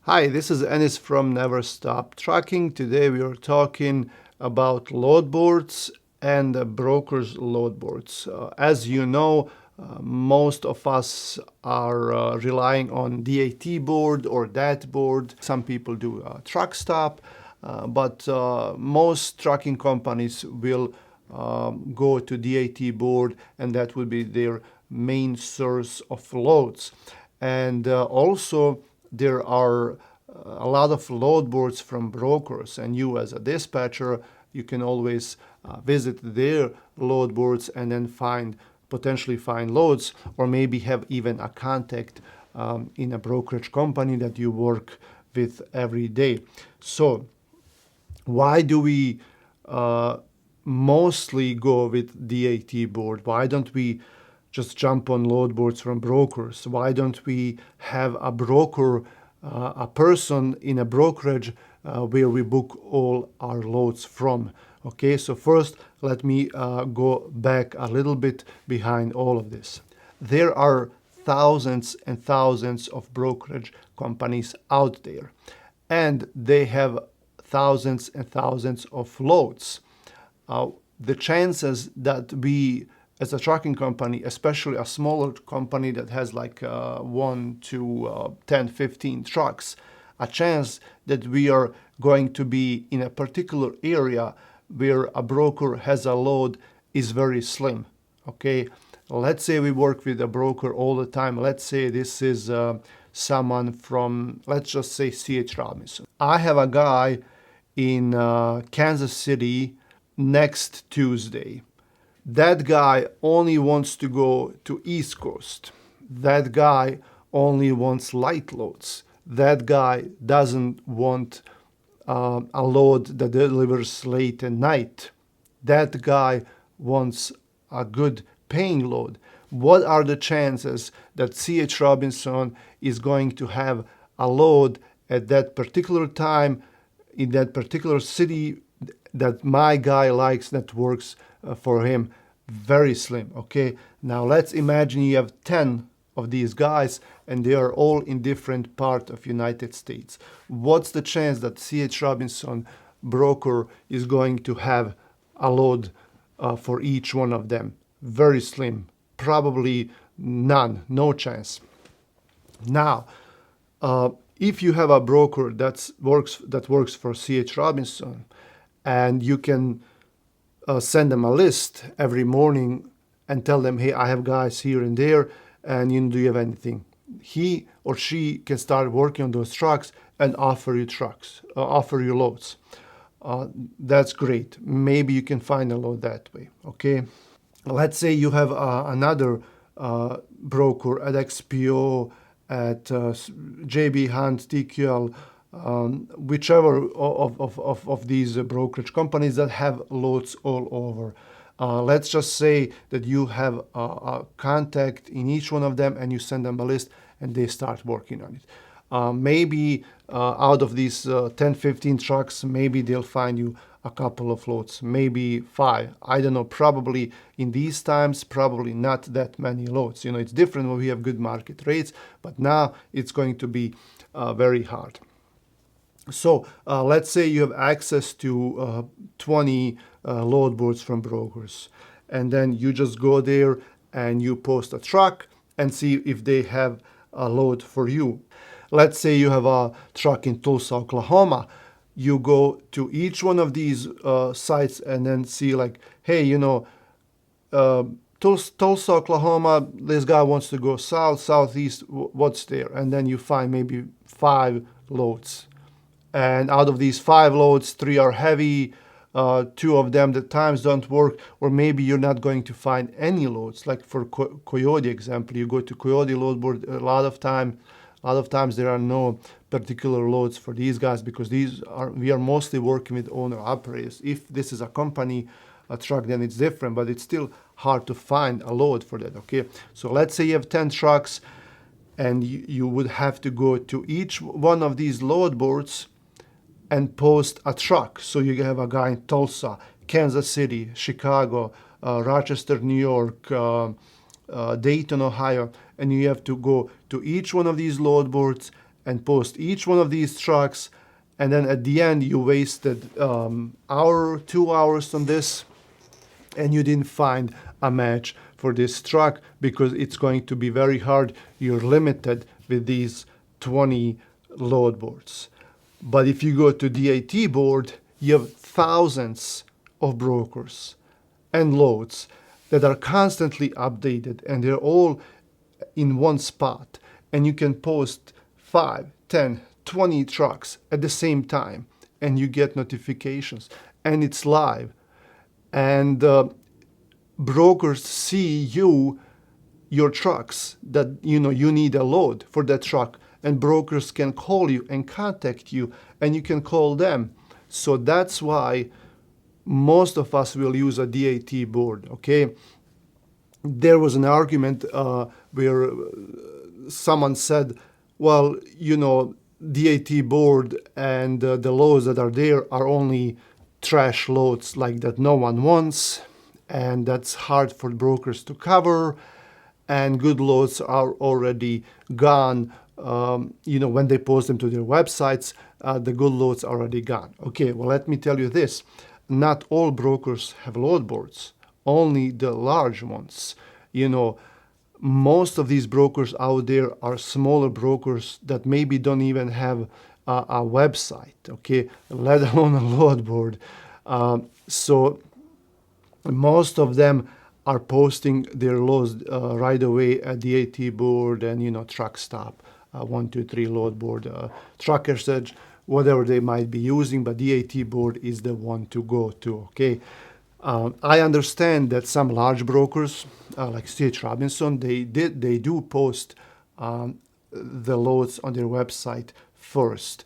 Hi, this is Enis from Never Stop Trucking. Today we are talking about load boards and brokers' load boards. As you know, most of us are relying on DAT board or DAT board. Some people do truck stop, but most trucking companies will go to DAT board, and that will be their main source of loads. And also, there are a lot of load boards from brokers, and you as a dispatcher, you can always visit their load boards and then potentially find loads, or maybe have even a contact in a brokerage company that you work with every day. So why do we mostly go with DAT board? Why don't we just jump on load boards from brokers? Why don't we have a broker, a person in a brokerage where we book all our loads from? Okay, so first let me go back a little bit behind all of this. There are thousands and thousands of brokerage companies out there, and they have thousands and thousands of loads. The chances that we, as a trucking company, especially a smaller company that has like 1 to 10, 15 trucks, a chance that we are going to be in a particular area where a broker has a load is very slim. Okay, let's say we work with a broker all the time. Let's say this is someone from, let's just say, C.H. Robinson. I have a guy in Kansas City next Tuesday. That guy only wants to go to East Coast. That guy only wants light loads. That guy doesn't want a load that delivers late at night. That guy wants a good paying load. What are the chances that C.H. Robinson is going to have a load at that particular time in that particular city that my guy likes, that works for him? Very slim. Okay, now let's imagine you have 10 of these guys and they are all in different part of United States. What's the chance that C.H. Robinson broker is going to have a load for each one of them? Very slim. Probably none. No chance. Now, if you have a broker that works for C.H. Robinson, and you can send them a list every morning and tell them, hey, I have guys here and there, and do you have anything? He or she can start working on those trucks and offer you loads. That's great. Maybe you can find a load that way. Okay. Let's say you have another broker at XPO, at JB Hunt, TQL, whichever of these brokerage companies that have loads all over. Let's just say that you have a contact in each one of them and you send them a list and they start working on it. Maybe out of these 10, 15 trucks, maybe they'll find you a couple of loads, maybe 5. I don't know, probably in these times, probably not that many loads. It's different when we have good market rates, but now it's going to be very hard. So let's say you have access to 20 load boards from brokers, and then you just go there and you post a truck and see if they have a load for you. Let's say you have a truck in Tulsa, Oklahoma. You go to each one of these sites and then see like, hey, Tulsa, Oklahoma, this guy wants to go south, southeast, what's there? And then you find maybe 5 loads. And out of these 5 loads, 3 are heavy, 2 of them the times don't work, or maybe you're not going to find any loads. Like for Coyote example, you go to Coyote load board, a lot of times there are no particular loads for these guys because we are mostly working with owner operators. If this is a company, a truck, then it's different, but it's still hard to find a load for that. Okay, so let's say you have 10 trucks and you would have to go to each one of these load boards and post a truck. So you have a guy in Tulsa, Kansas City, Chicago, Rochester, New York, Dayton, Ohio, and you have to go to each one of these load boards and post each one of these trucks, and then at the end you wasted hour, 2 hours on this, and you didn't find a match for this truck because it's going to be very hard. You're limited with these 20 load boards. But if you go to DAT board, you have thousands of brokers and loads that are constantly updated, and they're all in one spot, and you can post 5, 10, 20 trucks at the same time, and you get notifications, and it's live, and brokers see your trucks that you need a load for that truck, and brokers can call you and contact you, and you can call them. So that's why most of us will use a DAT board. Okay, there was an argument where someone said, well, DAT board and the loads that are there are only trash loads like that no one wants, and that's hard for brokers to cover, and good loads are already gone. When they post them to their websites, the good loads are already gone. Okay, well, let me tell you this. Not all brokers have load boards, only the large ones. Most of these brokers out there are smaller brokers that maybe don't even have a website, okay, let alone a load board. So most of them are posting their loads right away at the DAT board and, truck stop, 1, 2, 3 load board, Trucker's Edge, whatever they might be using, but DAT board is the one to go to, okay? I understand that some large brokers, like C.H. Robinson, they do post the loads on their website first.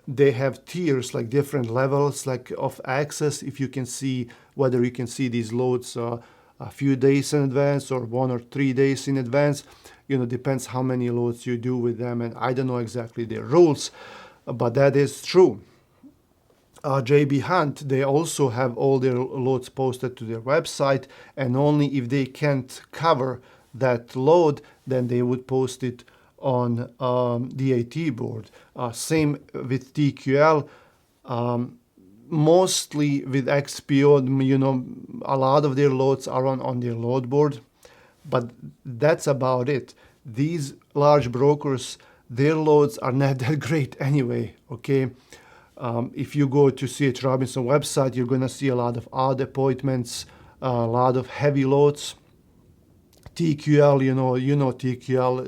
They have tiers, like different levels of access. If you can see whether you can see these loads a few days in advance or 1 or 3 days in advance, depends how many loads you do with them, and I don't know exactly their rules, but that is true. JB Hunt, they also have all their loads posted to their website, and only if they can't cover that load, then they would post it on DAT board. Same with TQL. Mostly with XPO, a lot of their loads are on their load board, but that's about it. These large brokers, their loads are not that great anyway, okay? If you go to C.H. Robinson website, you're going to see a lot of odd appointments, a lot of heavy loads. TQL, TQL,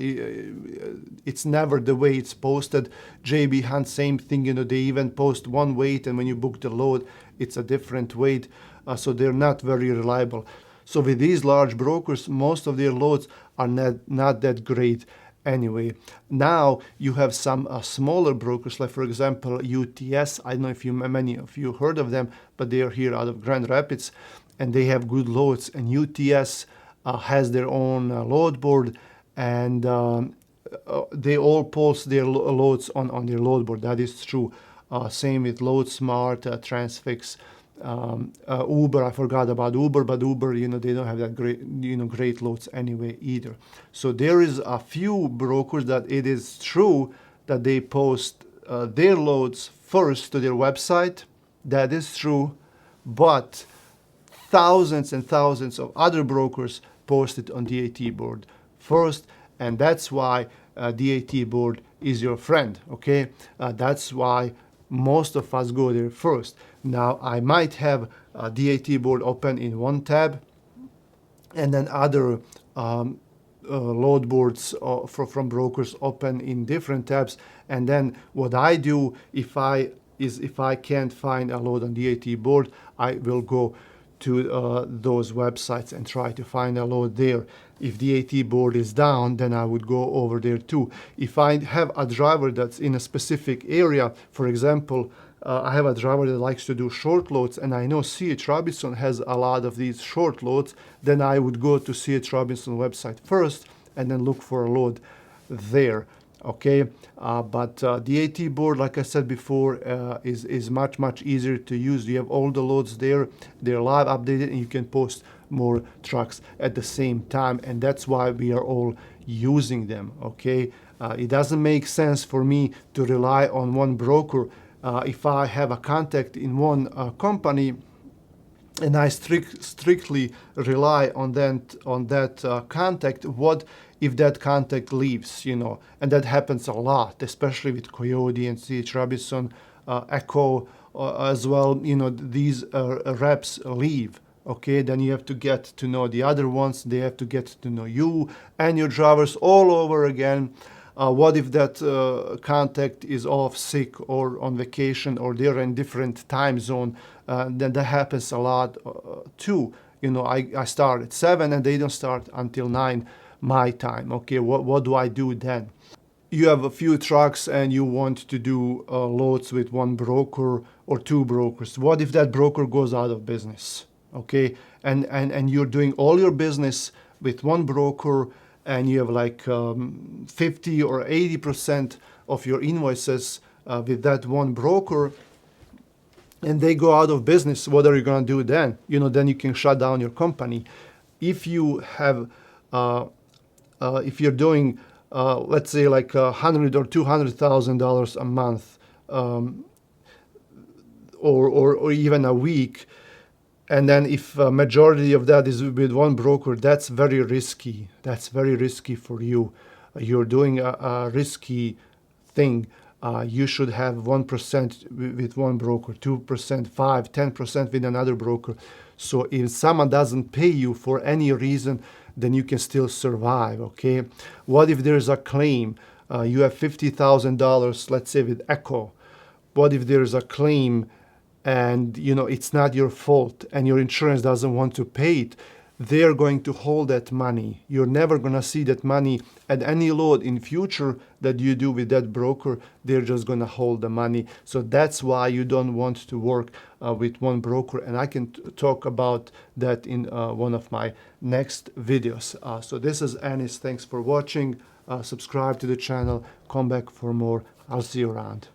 it's never the way it's posted. JB Hunt, same thing, they even post one weight, and when you book the load, it's a different weight, so they're not very reliable. So with these large brokers, most of their loads are not that great anyway. Now you have some smaller brokers, like for example UTS. I don't know if many of you heard of them, but they are here out of Grand Rapids, and they have good loads. And UTS has their own load board, and they all post their loads on their load board. That is true. Same with LoadSmart, Transfix, Uber. I forgot about Uber, but Uber, they don't have that great loads anyway either. So there is a few brokers that it is true that they post their loads first to their website. That is true, but thousands and thousands of other brokers post it on DAT board first, and that's why DAT board is your friend, okay? That's why most of us go there first. Now, I might have a DAT board open in one tab, and then other load boards from brokers open in different tabs. And then what I do, if I can't find a load on DAT board, I will go to those websites and try to find a load there. If the DAT board is down, then I would go over there too. If I have a driver that's in a specific area, for example, I have a driver that likes to do short loads, and I know C.H. Robinson has a lot of these short loads, then I would go to C.H. Robinson website first and then look for a load there. Okay, but DAT board, like I said before, is much easier to use. You have all the loads there, they're live updated, and you can post more trucks at the same time, and that's why we are all using them. Okay, It doesn't make sense for me to rely on one broker. If I have a contact in one company and I strictly rely on that contact, what if that contact leaves, and that happens a lot, especially with Coyote and C.H. Robinson, Echo as well. These reps leave. Okay, then you have to get to know the other ones. They have to get to know you and your drivers all over again. What if that contact is off sick or on vacation, or they're in different time zone? Then that happens a lot too. I start at 7 and they don't start until 9 my time. Okay, what do I do then? You have a few trucks and you want to do loads with one broker or two brokers. What if that broker goes out of business? Okay, and you're doing all your business with one broker, and you have like 50 or 80% of your invoices with that one broker, and they go out of business. What are you going to do then? Then you can shut down your company. If you have, if you're doing, let's say like $100,000 or $200,000 a month, or even a week, and then if a majority of that is with one broker, that's very risky. That's very risky for you. You're doing a risky thing. You should have 1% with one broker, 2%, 5%, 10% with another broker. So if someone doesn't pay you for any reason, then you can still survive, okay? What if there's a claim? You have $50,000, let's say with Echo. What if there's a claim and it's not your fault and your insurance doesn't want to pay it? They're going to hold that money. You're never going to see that money at any load in future that you do with that broker. They're just going to hold the money. So that's why you don't want to work with one broker. And I can talk about that in one of my next videos. So this is Enis. Thanks for watching. Subscribe to the channel. Come back for more. I'll see you around.